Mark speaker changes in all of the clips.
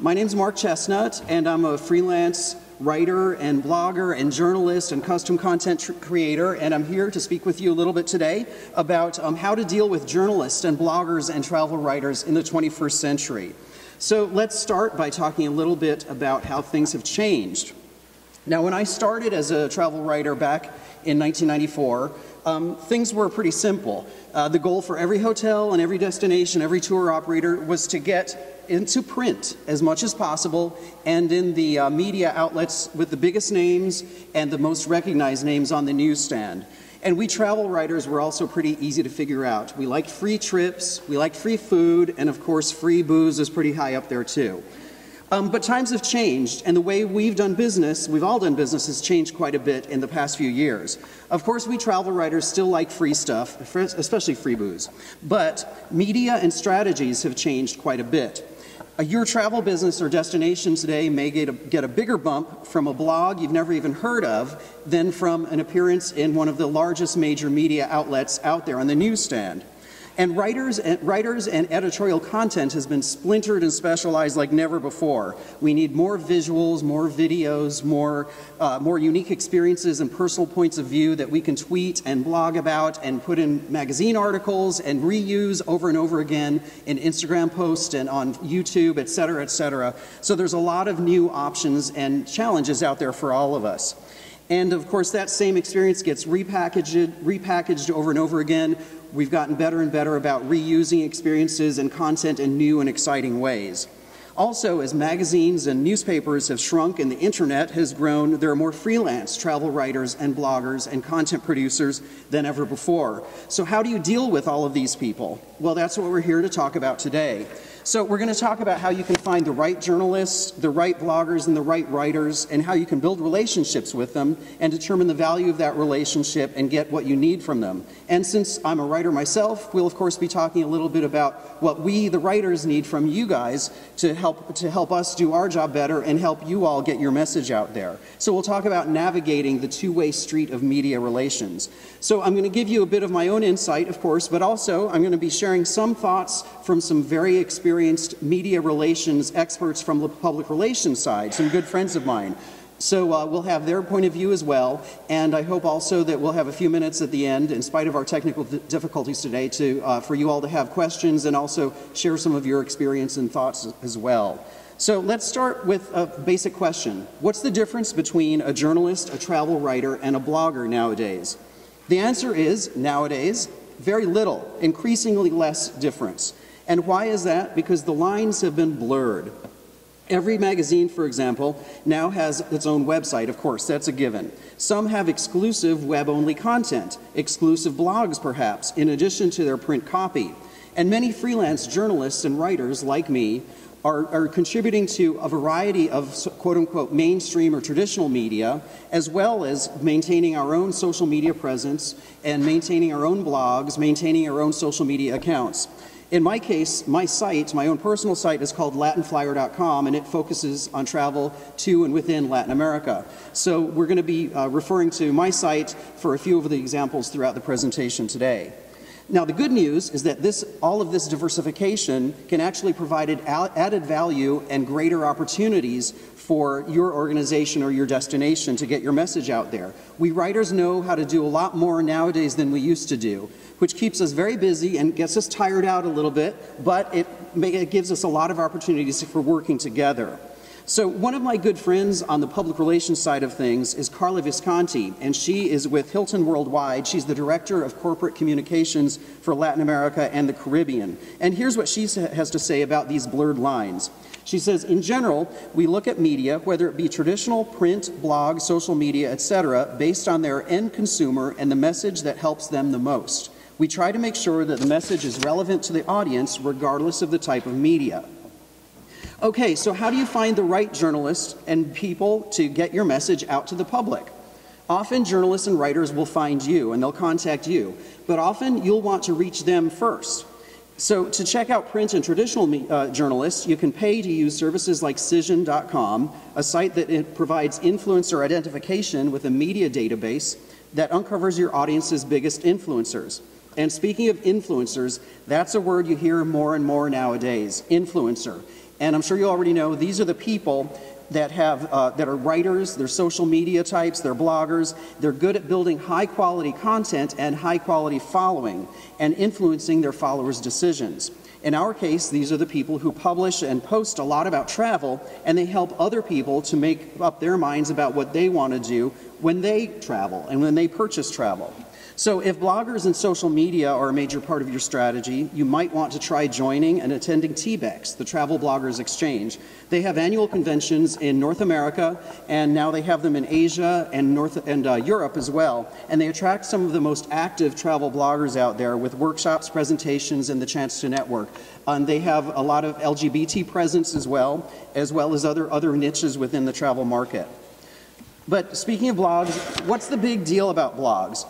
Speaker 1: My name's Mark Chesnut, and I'm a freelance writer and blogger and journalist and custom content creator, and I'm here to speak with you a little bit today about how to deal with journalists and bloggers and travel writers in the 21st century. So let's start by talking a little bit about how things have changed. Now, when I started as a travel writer back in 1994, things were pretty simple. The goal for every hotel and every destination, every tour operator, was to get into print as much as possible and in the media outlets with the biggest names and the most recognized names on the newsstand. And we travel writers were also pretty easy to figure out. We liked free trips, we liked free food, and of course free booze is pretty high up there too. But times have changed, and the way we've done business, we've all done business, has changed quite a bit in the past few years. Of course, we travel writers still like free stuff, especially free booze. But media and strategies have changed quite a bit. Your travel business or destination today may get a bigger bump from a blog you've never even heard of than from an appearance in one of the largest major media outlets out there on the newsstand. And writers and editorial content has been splintered and specialized like never before. We need more visuals, more videos, more unique experiences and personal points of view that we can tweet and blog about and put in magazine articles and reuse over and over again in Instagram posts and on YouTube, et cetera, et cetera. So there's a lot of new options and challenges out there for all of us. And of course, that same experience gets repackaged over and over again. We've gotten better and better about reusing experiences and content in new and exciting ways. Also, as magazines and newspapers have shrunk and the internet has grown, there are more freelance travel writers and bloggers and content producers than ever before. So how do you deal with all of these people? Well, that's what we're here to talk about today. So we're going to talk about how you can find the right journalists, the right bloggers, and the right writers, and how you can build relationships with them and determine the value of that relationship and get what you need from them. And since I'm a writer myself, we'll of course be talking a little bit about what we, the writers, need from you guys to help us do our job better and help you all get your message out there. So we'll talk about navigating the two-way street of media relations. So I'm going to give you a bit of my own insight, of course, but also I'm going to be sharing some thoughts from some very experienced media relations experts from the public relations side, some good friends of mine. So we'll have their point of view as well, and I hope also that we'll have a few minutes at the end, in spite of our technical difficulties today, for you all to have questions and also share some of your experience and thoughts as well. So let's start with a basic question. What's the difference between a journalist, a travel writer, and a blogger nowadays? The answer is, nowadays, very little, increasingly less difference. And why is that? Because the lines have been blurred. Every magazine, for example, now has its own website. Of course, that's a given. Some have exclusive web-only content, exclusive blogs perhaps, in addition to their print copy. And many freelance journalists and writers like me are contributing to a variety of quote-unquote mainstream or traditional media, as well as maintaining our own social media presence and maintaining our own blogs, maintaining our own social media accounts. In my case, my site, my own personal site, is called latinflyer.com, and it focuses on travel to and within Latin America. So we're going to be referring to my site for a few of the examples throughout the presentation today. Now, the good news is that all of this diversification can actually provide added value and greater opportunities for your organization or your destination to get your message out there. We writers know how to do a lot more nowadays than we used to do, which keeps us very busy and gets us tired out a little bit, but it gives us a lot of opportunities for working together. So one of my good friends on the public relations side of things is Carla Visconti, and she is with Hilton Worldwide. She's the Director of Corporate Communications for Latin America and the Caribbean. And here's what she has to say about these blurred lines. She says, in general, we look at media, whether it be traditional, print, blog, social media, etc., based on their end consumer and the message that helps them the most. We try to make sure that the message is relevant to the audience regardless of the type of media. Okay, so how do you find the right journalists and people to get your message out to the public? Often journalists and writers will find you and they'll contact you, but often you'll want to reach them first. So to check out print and traditional journalists, you can pay to use services like Cision.com, a site that provides influencer identification with a media database that uncovers your audience's biggest influencers. And speaking of influencers, that's a word you hear more and more nowadays, influencer. And I'm sure you already know these are the people that that are writers, they're social media types, they're bloggers. They're good at building high-quality content and high-quality following and influencing their followers' decisions. In our case, these are the people who publish and post a lot about travel, and they help other people to make up their minds about what they want to do when they travel and when they purchase travel. So if bloggers and social media are a major part of your strategy, you might want to try joining and attending TBEX, the Travel Bloggers Exchange. They have annual conventions in North America, and now they have them in Asia and Europe as well. And they attract some of the most active travel bloggers out there with workshops, presentations, and the chance to network. They have a lot of LGBT presence as well as other niches within the travel market. But speaking of blogs, what's the big deal about blogs?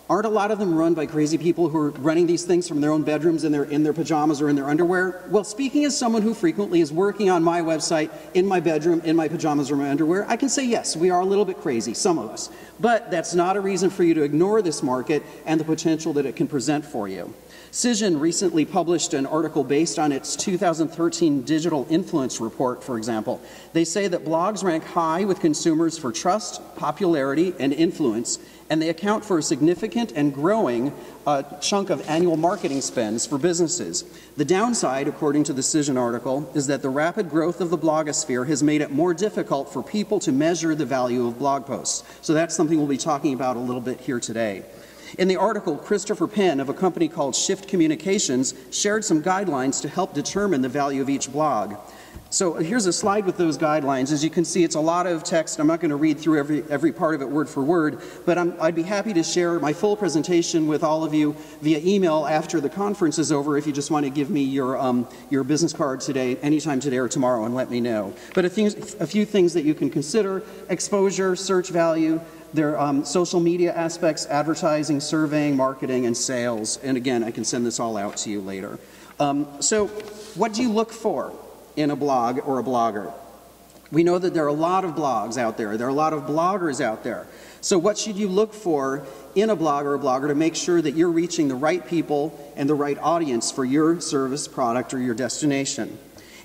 Speaker 1: Aren't a lot of them run by crazy people who are running these things from their own bedrooms in their pajamas or in their underwear? Well, speaking as someone who frequently is working on my website in my bedroom, in my pajamas or my underwear, I can say yes, we are a little bit crazy, some of us. But that's not a reason for you to ignore this market and the potential that it can present for you. Cision recently published an article based on its 2013 Digital Influence Report, for example. They say that blogs rank high with consumers for trust, popularity, and influence, and they account for a significant and growing chunk of annual marketing spends for businesses. The downside, according to the Cision article, is that the rapid growth of the blogosphere has made it more difficult for people to measure the value of blog posts. So that's something we'll be talking about a little bit here today. In the article, Christopher Penn of a company called Shift Communications shared some guidelines to help determine the value of each blog. So here's a slide with those guidelines. As you can see, it's a lot of text. I'm not going to read through every part of it word for word, but I'd be happy to share my full presentation with all of you via email after the conference is over if you just want to give me your business card today, anytime today or tomorrow, and let me know. But a few things that you can consider: exposure, search value, their social media aspects, advertising, surveying, marketing, and sales. And again, I can send this all out to you later. So what do you look for in a blog or a blogger? We know that there are a lot of blogs out there. There are a lot of bloggers out there. So what should you look for in a blog or a blogger to make sure that you're reaching the right people and the right audience for your service, product, or your destination?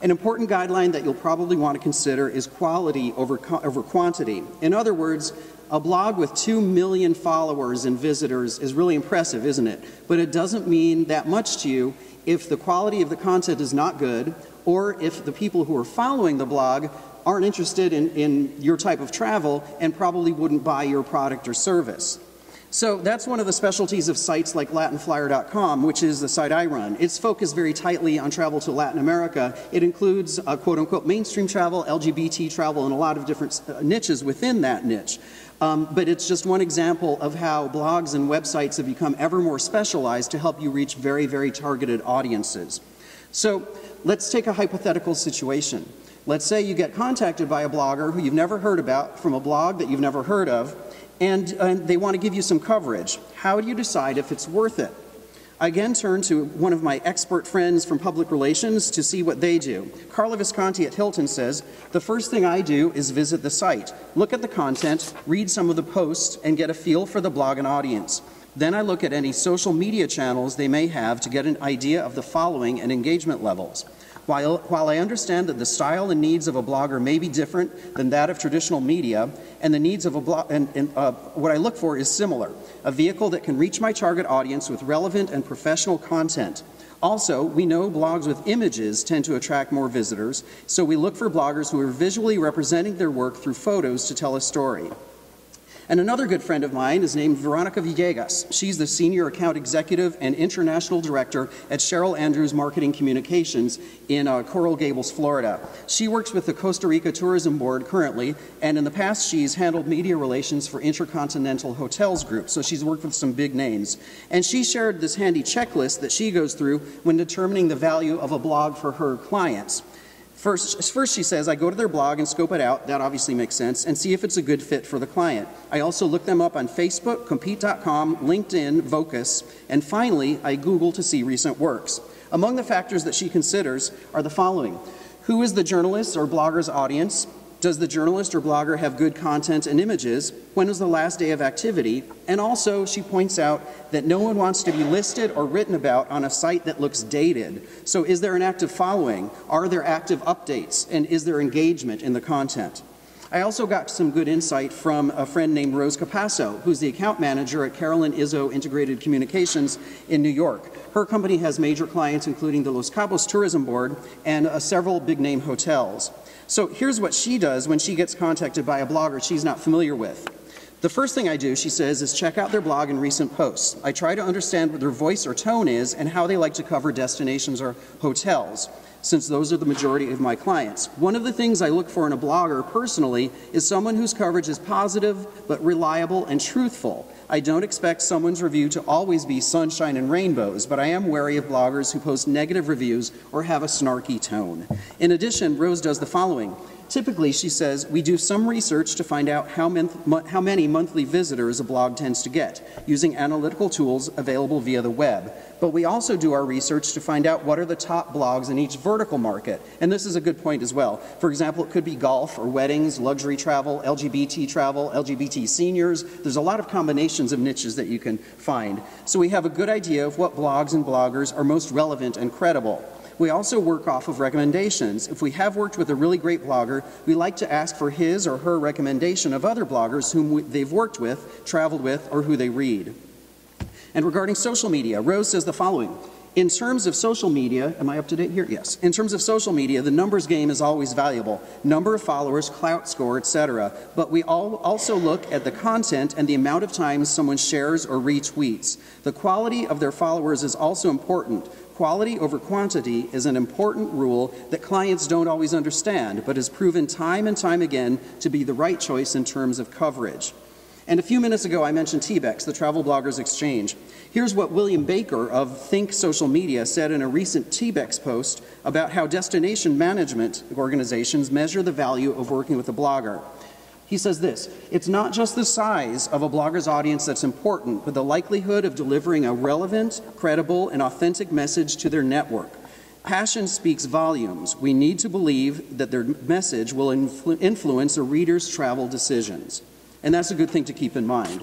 Speaker 1: An important guideline that you'll probably want to consider is quality over quantity. In other words, a blog with 2 million followers and visitors is really impressive, isn't it? But it doesn't mean that much to you if the quality of the content is not good, or if the people who are following the blog aren't interested in your type of travel and probably wouldn't buy your product or service. So that's one of the specialties of sites like LatinFlyer.com, which is the site I run. It's focused very tightly on travel to Latin America. It includes quote-unquote mainstream travel, LGBT travel, and a lot of different niches within that niche. But it's just one example of how blogs and websites have become ever more specialized to help you reach very, very targeted audiences. So let's take a hypothetical situation. Let's say you get contacted by a blogger who you've never heard about from a blog that you've never heard of, and they want to give you some coverage. How do you decide if it's worth it? I again turn to one of my expert friends from public relations to see what they do. Carla Visconti at Hilton says, the first thing I do is visit the site, look at the content, read some of the posts, and get a feel for the blog and audience. Then I look at any social media channels they may have to get an idea of the following and engagement levels. While I understand that the style and needs of a blogger may be different than that of traditional media, and the needs of a blog, what I look for is similar: a vehicle that can reach my target audience with relevant and professional content. Also, we know blogs with images tend to attract more visitors, so we look for bloggers who are visually representing their work through photos to tell a story. And another good friend of mine is named Veronica Villegas. She's the Senior Account Executive and International Director at Cheryl Andrews Marketing Communications in Coral Gables, Florida. She works with the Costa Rica Tourism Board currently, and in the past she's handled media relations for Intercontinental Hotels Group, so she's worked with some big names. And she shared this handy checklist that she goes through when determining the value of a blog for her clients. First, she says, I go to their blog and scope it out, that obviously makes sense, and see if it's a good fit for the client. I also look them up on Facebook, Compete.com, LinkedIn, Vocus, and finally, I Google to see recent works. Among the factors that she considers are the following: who is the journalist or blogger's audience? Does the journalist or blogger have good content and images? When was the last day of activity? And also, she points out that no one wants to be listed or written about on a site that looks dated. So is there an active following? Are there active updates? And is there engagement in the content? I also got some good insight from a friend named Rose Capasso, who's the account manager at Carolyn Izzo Integrated Communications in New York. Her company has major clients, including the Los Cabos Tourism Board and several big-name hotels. So here's what she does when she gets contacted by a blogger she's not familiar with. The first thing I do, she says, is check out their blog and recent posts. I try to understand what their voice or tone is and how they like to cover destinations or hotels, since those are the majority of my clients. One of the things I look for in a blogger personally is someone whose coverage is positive but reliable and truthful. I don't expect someone's review to always be sunshine and rainbows, but I am wary of bloggers who post negative reviews or have a snarky tone. In addition, Rose does the following. Typically, she says, we do some research to find out how many monthly visitors a blog tends to get, using analytical tools available via the web. But we also do our research to find out what are the top blogs in each vertical market. And this is a good point as well. For example, it could be golf or weddings, luxury travel, LGBT seniors. There's a lot of combinations of niches that you can find. So we have a good idea of what blogs and bloggers are most relevant and credible. We also work off of recommendations. If we have worked with a really great blogger, we like to ask for his or her recommendation of other bloggers whom they've worked with, traveled with, or who they read. And regarding social media, Rose says the following. In terms of social media, am I up to date here? Yes. In terms of social media, the numbers game is always valuable. Number of followers, clout score, etc. But we also look at the content and the amount of times someone shares or retweets. The quality of their followers is also important. Quality over quantity is an important rule that clients don't always understand, but has proven time and time again to be the right choice in terms of coverage. And a few minutes ago, I mentioned TBEX, the Travel Bloggers Exchange. Here's what William Baker of Think Social Media said in a recent TBEX post about how destination management organizations measure the value of working with a blogger. He says this, it's not just the size of a blogger's audience that's important, but the likelihood of delivering a relevant, credible, and authentic message to their network. Passion speaks volumes. We need to believe that their message will influence a reader's travel decisions. And that's a good thing to keep in mind.